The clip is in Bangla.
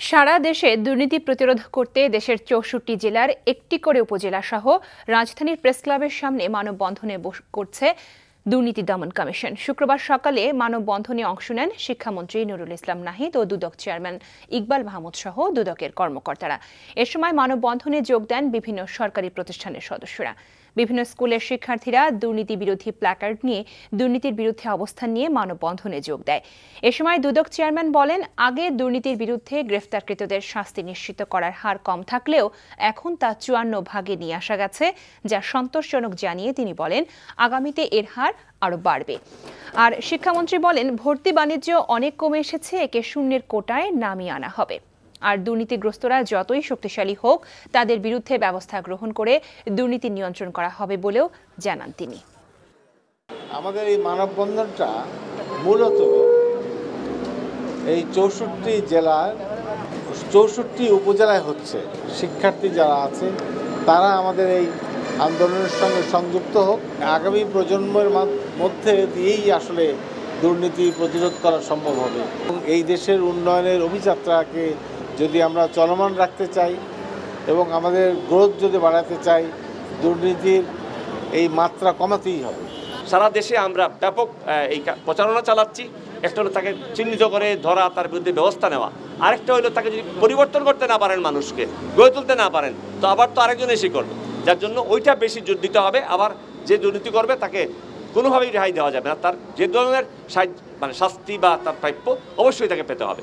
সারা দেশে দুর্নীতি প্রতিরোধ করতে দেশের ৬৪ জেলার একটি করে উপজেলা সহ রাজধানীর প্রেসক্লাবের সামনে মানববন্ধনে করছে দুর্নীতি দমন কমিশন। শুক্রবার সকালে মানববন্ধনে অংশ নেন শিক্ষামন্ত্রী নুরুল ইসলাম নাহিদ ও দুদক চেয়ারম্যান ইকবাল মাহমুদ সহ দুদকের কর্মকর্তারা। এ সময় মানববন্ধনে যোগ দেন বিভিন্ন সরকারি প্রতিষ্ঠানের সদস্যরা। বিভিন্ন স্কুলের শিক্ষার্থীরা দুর্নীতি বিরোধী প্ল্যাকার্ড নিয়ে দুর্নীতির বিরুদ্ধে অবস্থান নিয়ে মানববন্ধনে যোগ দেয়। এ সময় দুদক চেয়ারম্যান বলেন, আগে দুর্নীতির বিরুদ্ধে গ্রেফতারকৃতদের শাস্তি নিশ্চিত করার হার কম থাকলেও এখন তা ৫৪ ভাগে নিয়ে আসা গেছে, যা সন্তোষজনক জানিয়ে তিনি বলেন আগামীতে এর হার আরও বাড়বে। আর শিক্ষামন্ত্রী বলেন, ভর্তি বাণিজ্য অনেক কমে এসেছে, একে শূন্যের কোটায় নামিয়ে আনা হবে। আর দুর্নীতিগ্রস্তরা যতই শক্তিশালী হোক, তাদের বিরুদ্ধে ব্যবস্থা গ্রহণ করে দুর্নীতি নিয়ন্ত্রণ করা হবে বলেও জানান তিনি। আমাদের এই মানববন্ধনটা মূলত এই ৬৪ জেলার ৬৪ উপজেলায় হচ্ছে। শিক্ষার্থী যারা আছে তারা আমাদের এই আন্দোলনের সঙ্গে সংযুক্ত হোক। আগামী প্রজন্মের মধ্যে দিয়েই আসলে দুর্নীতি প্রতিরোধ করা সম্ভব হবে। এবং এই দেশের উন্নয়নের অভিযাত্রাকে যদি আমরা চলমান রাখতে চাই এবং আমাদের গ্রোথ যদি বাড়াতে চাই, দুর্নীতির এই মাত্রা কমাতেই হবে। সারা দেশে আমরা ব্যাপক এই প্রচারণা চালাচ্ছি। একটা হলো তাকে চিহ্নিত করে ধরা, তার বিরুদ্ধে ব্যবস্থা নেওয়া। আরেকটা হলো তাকে যদি পরিবর্তন করতে না পারেন, মানুষকে গড়ে তুলতে না পারেন, তো আবার তো আরেকজন এসে করবে, যার জন্য ওইটা বেশি জোর দিতে হবে। আবার যে দুর্নীতি করবে তাকে কোনোভাবেই রেহাই দেওয়া যাবে না। তার যে ধরনের শাস্তি বা তার প্রাপ্য অবশ্যই তাকে পেতে হবে।